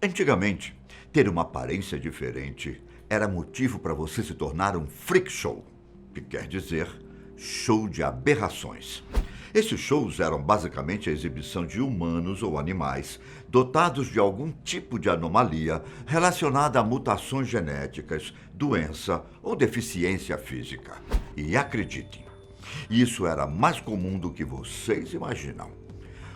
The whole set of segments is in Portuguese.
Antigamente, ter uma aparência diferente era motivo para você se tornar um freak show, que quer dizer show de aberrações. Esses shows eram basicamente a exibição de humanos ou animais dotados de algum tipo de anomalia relacionada a mutações genéticas, doença ou deficiência física. E acreditem, isso era mais comum do que vocês imaginam.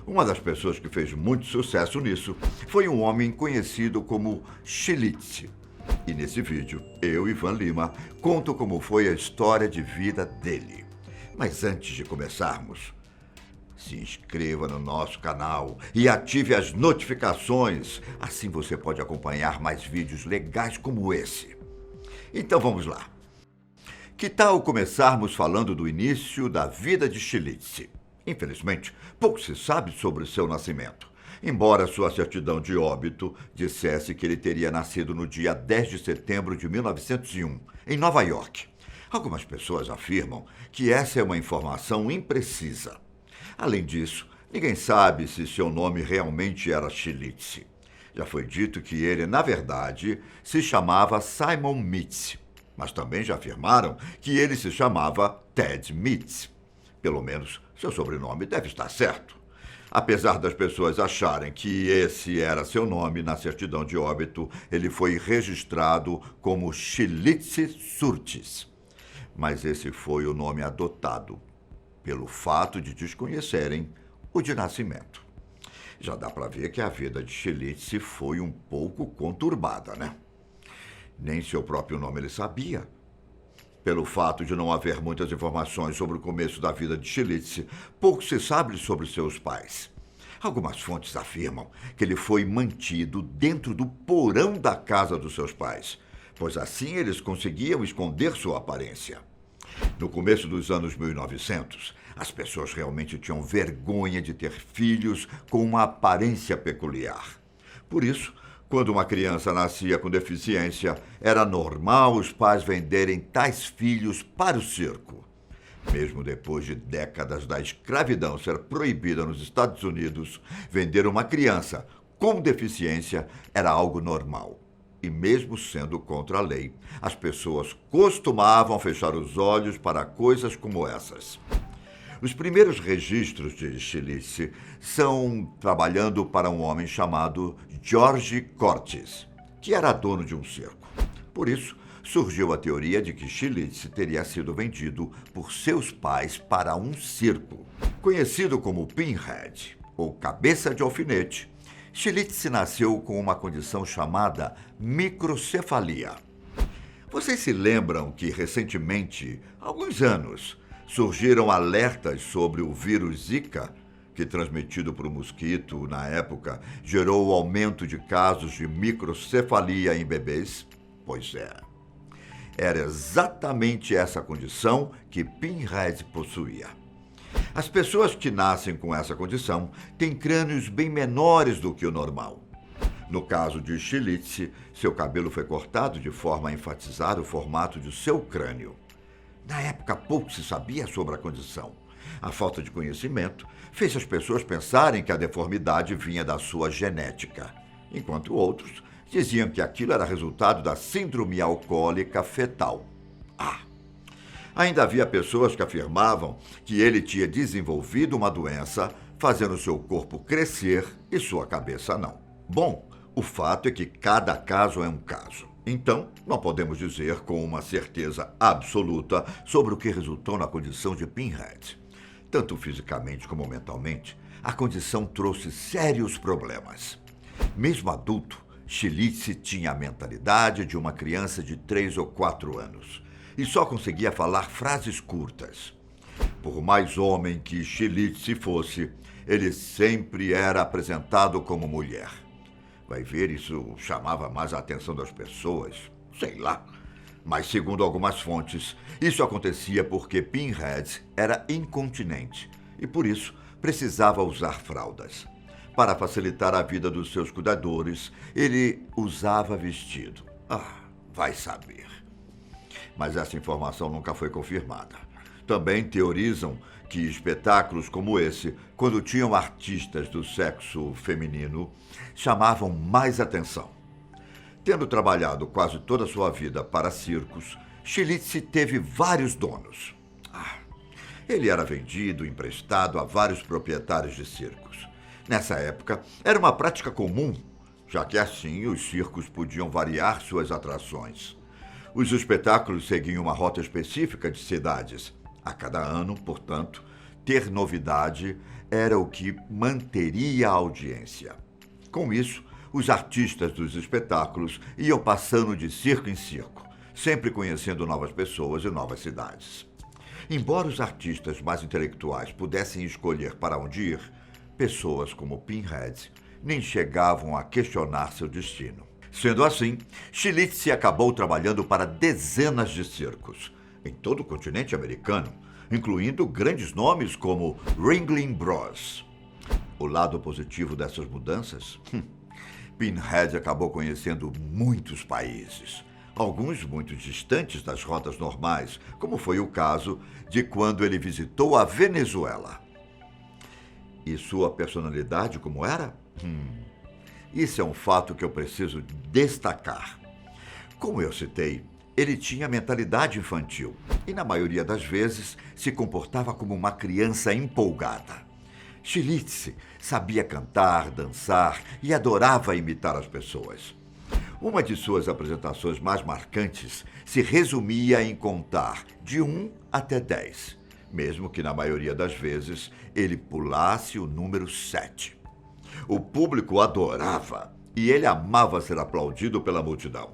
Uma das pessoas que fez muito sucesso nisso foi um homem conhecido como Chilice. E nesse vídeo, eu, Ivan Lima, conto como foi a história de vida dele. Mas antes de começarmos, se inscreva no nosso canal e ative as notificações. Assim você pode acompanhar mais vídeos legais como esse. Então vamos lá. Que tal começarmos falando do início da vida de Chilice? Infelizmente, pouco se sabe sobre seu nascimento, embora sua certidão de óbito dissesse que ele teria nascido no dia 10 de setembro de 1901, em Nova York. Algumas pessoas afirmam que essa é uma informação imprecisa. Além disso, ninguém sabe se seu nome realmente era Chilice. Já foi dito que ele, na verdade, se chamava Simon Mitz, mas também já afirmaram que ele se chamava Ted Mitz. Pelo menos, seu sobrenome deve estar certo. Apesar das pessoas acharem que esse era seu nome, na certidão de óbito, ele foi registrado como Chilice Surtees. Mas esse foi o nome adotado, pelo fato de desconhecerem o de nascimento. Já dá para ver que a vida de Chilice foi um pouco conturbada, né? Nem seu próprio nome ele sabia. Pelo fato de não haver muitas informações sobre o começo da vida de Chilice, pouco se sabe sobre seus pais. Algumas fontes afirmam que ele foi mantido dentro do porão da casa dos seus pais, pois assim eles conseguiam esconder sua aparência. No começo dos anos 1900, as pessoas realmente tinham vergonha de ter filhos com uma aparência peculiar. Por isso, quando uma criança nascia com deficiência, era normal os pais venderem tais filhos para o circo. Mesmo depois de décadas da escravidão ser proibida nos Estados Unidos, vender uma criança com deficiência era algo normal. E mesmo sendo contra a lei, as pessoas costumavam fechar os olhos para coisas como essas. Os primeiros registros de Chilice são trabalhando para um homem chamado George Cortes, que era dono de um circo. Por isso, surgiu a teoria de que Chilice teria sido vendido por seus pais para um circo. Conhecido como Pinhead, ou cabeça de alfinete, Chilice nasceu com uma condição chamada microcefalia. Vocês se lembram que, recentemente, há alguns anos, surgiram alertas sobre o vírus Zika, que, transmitido por um mosquito, na época, gerou o aumento de casos de microcefalia em bebês? Pois é. Era exatamente essa condição que Pinhead possuía. As pessoas que nascem com essa condição têm crânios bem menores do que o normal. No caso de Chilice, seu cabelo foi cortado de forma a enfatizar o formato de seu crânio. Na época, pouco se sabia sobre a condição. A falta de conhecimento fez as pessoas pensarem que a deformidade vinha da sua genética, enquanto outros diziam que aquilo era resultado da síndrome alcoólica fetal. Ainda havia pessoas que afirmavam que ele tinha desenvolvido uma doença, fazendo seu corpo crescer e sua cabeça não. Bom, o fato é que cada caso é um caso. Então, não podemos dizer com uma certeza absoluta sobre o que resultou na condição de Pinhead. Tanto fisicamente como mentalmente, a condição trouxe sérios problemas. Mesmo adulto, Chilice tinha a mentalidade de uma criança de 3 ou 4 anos e só conseguia falar frases curtas. Por mais homem que Chilice fosse, ele sempre era apresentado como mulher. Vai ver, isso chamava mais a atenção das pessoas, sei lá. Mas, segundo algumas fontes, isso acontecia porque Pinhead era incontinente e, por isso, precisava usar fraldas. Para facilitar a vida dos seus cuidadores, ele usava vestido. Vai saber. Mas essa informação nunca foi confirmada. Também teorizam que espetáculos como esse, quando tinham artistas do sexo feminino, chamavam mais atenção. Tendo trabalhado quase toda a sua vida para circos, Stilicy teve vários donos. Ele era vendido, emprestado a vários proprietários de circos. Nessa época, era uma prática comum, já que assim os circos podiam variar suas atrações. Os espetáculos seguiam uma rota específica de cidades. A cada ano, portanto, ter novidade era o que manteria a audiência. Com isso, os artistas dos espetáculos iam passando de circo em circo, sempre conhecendo novas pessoas e novas cidades. Embora os artistas mais intelectuais pudessem escolher para onde ir, pessoas como Pinhead nem chegavam a questionar seu destino. Sendo assim, Stilicy acabou trabalhando para dezenas de circos, em todo o continente americano, incluindo grandes nomes como Ringling Bros. O lado positivo dessas mudanças? Pinhead acabou conhecendo muitos países, alguns muito distantes das rotas normais, como foi o caso de quando ele visitou a Venezuela. E sua personalidade como era? Isso é um fato que eu preciso destacar. Como eu citei, ele tinha mentalidade infantil e, na maioria das vezes, se comportava como uma criança empolgada. Stilicy sabia cantar, dançar e adorava imitar as pessoas. Uma de suas apresentações mais marcantes se resumia em contar de 1 até 10, mesmo que, na maioria das vezes, ele pulasse o número 7. O público adorava e ele amava ser aplaudido pela multidão.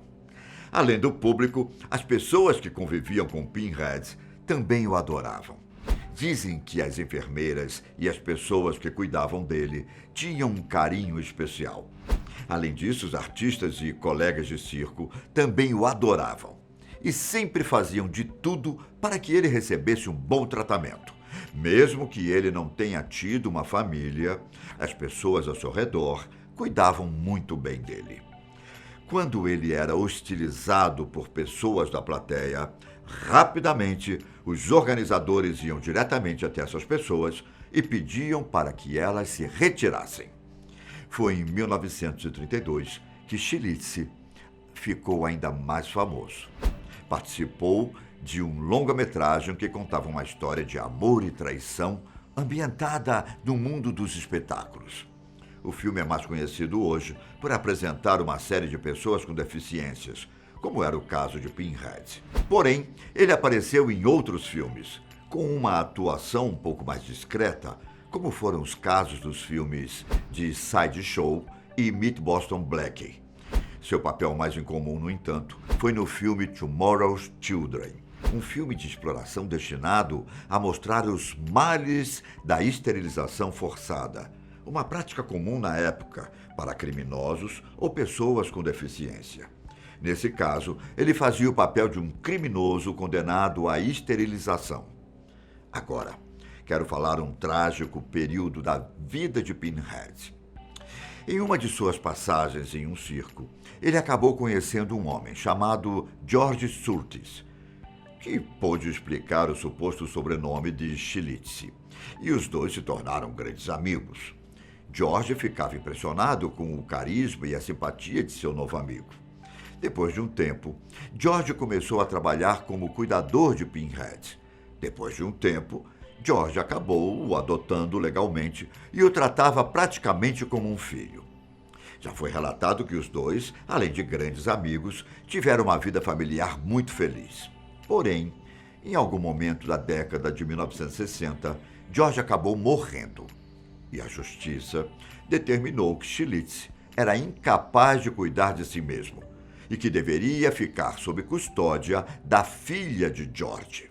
Além do público, as pessoas que conviviam com Pinhead também o adoravam. Dizem que as enfermeiras e as pessoas que cuidavam dele tinham um carinho especial. Além disso, os artistas e colegas de circo também o adoravam e sempre faziam de tudo para que ele recebesse um bom tratamento. Mesmo que ele não tenha tido uma família, as pessoas ao seu redor cuidavam muito bem dele. Quando ele era hostilizado por pessoas da plateia, rapidamente os organizadores iam diretamente até essas pessoas e pediam para que elas se retirassem. Foi em 1932 que Stilicy ficou ainda mais famoso. Participou de um longa-metragem que contava uma história de amor e traição ambientada no mundo dos espetáculos. O filme é mais conhecido hoje por apresentar uma série de pessoas com deficiências, como era o caso de Pinhead. Porém, ele apareceu em outros filmes, com uma atuação um pouco mais discreta, como foram os casos dos filmes de Sideshow e Meet Boston Blackie. Seu papel mais incomum, no entanto, foi no filme Tomorrow's Children, um filme de exploração destinado a mostrar os males da esterilização forçada, uma prática comum na época para criminosos ou pessoas com deficiência. Nesse caso, ele fazia o papel de um criminoso condenado à esterilização. Agora, quero falar um trágico período da vida de Pinhead. Em uma de suas passagens em um circo, ele acabou conhecendo um homem chamado George Surtees, que pôde explicar o suposto sobrenome de Stilicy, e os dois se tornaram grandes amigos. George ficava impressionado com o carisma e a simpatia de seu novo amigo. Depois de um tempo, George começou a trabalhar como cuidador de Pinhead. Depois de um tempo, George acabou o adotando legalmente e o tratava praticamente como um filho. Já foi relatado que os dois, além de grandes amigos, tiveram uma vida familiar muito feliz. Porém, em algum momento da década de 1960, George acabou morrendo. E a justiça determinou que Stilicy era incapaz de cuidar de si mesmo e que deveria ficar sob custódia da filha de George.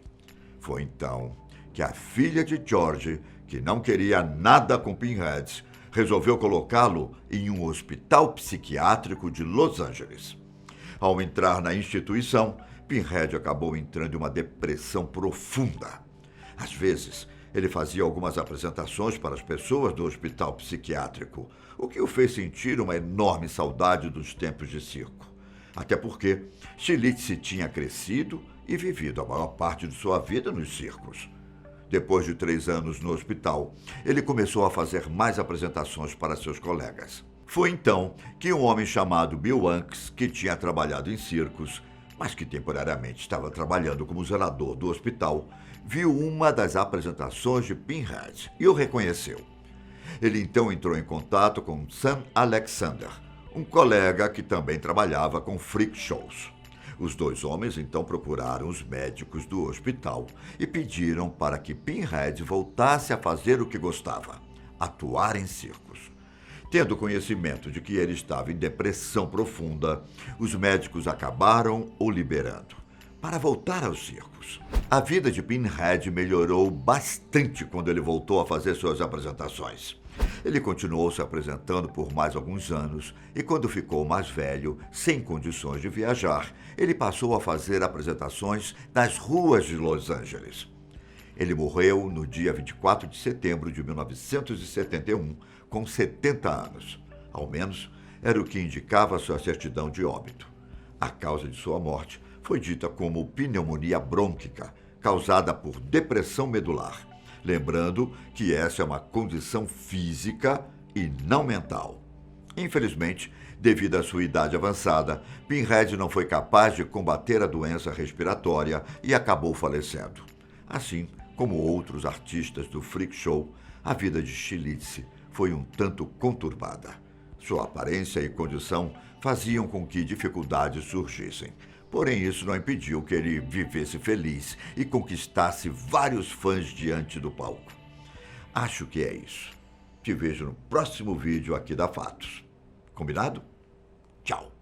Foi então que a filha de George, que não queria nada com Pinhead, resolveu colocá-lo em um hospital psiquiátrico de Los Angeles. Ao entrar na instituição, Pinhead acabou entrando em uma depressão profunda. Às vezes, ele fazia algumas apresentações para as pessoas do hospital psiquiátrico, o que o fez sentir uma enorme saudade dos tempos de circo. Até porque Stilicho tinha crescido e vivido a maior parte de sua vida nos circos. Depois de 3 anos no hospital, ele começou a fazer mais apresentações para seus colegas. Foi então que um homem chamado Bill Wanks, que tinha trabalhado em circos, mas que temporariamente estava trabalhando como zelador do hospital, viu uma das apresentações de Pinhead e o reconheceu. Ele então entrou em contato com Sam Alexander, um colega que também trabalhava com freak shows. Os 2 homens então procuraram os médicos do hospital e pediram para que Pinhead voltasse a fazer o que gostava, atuar em circos. Tendo conhecimento de que ele estava em depressão profunda, os médicos acabaram o liberando para voltar aos circos. A vida de Pinhead melhorou bastante quando ele voltou a fazer suas apresentações. Ele continuou se apresentando por mais alguns anos e, quando ficou mais velho, sem condições de viajar, ele passou a fazer apresentações nas ruas de Los Angeles. Ele morreu no dia 24 de setembro de 1971, com 70 anos. Ao menos era o que indicava sua certidão de óbito. A causa de sua morte foi dita como pneumonia brônquica, causada por depressão medular. Lembrando que essa é uma condição física e não mental. Infelizmente, devido à sua idade avançada, Pinhead não foi capaz de combater a doença respiratória e acabou falecendo. Assim como outros artistas do freak show, a vida de Stilicho foi um tanto conturbada. Sua aparência e condição faziam com que dificuldades surgissem. Porém, isso não impediu que ele vivesse feliz e conquistasse vários fãs diante do palco. Acho que é isso. Te vejo no próximo vídeo aqui da Fatos. Combinado? Tchau!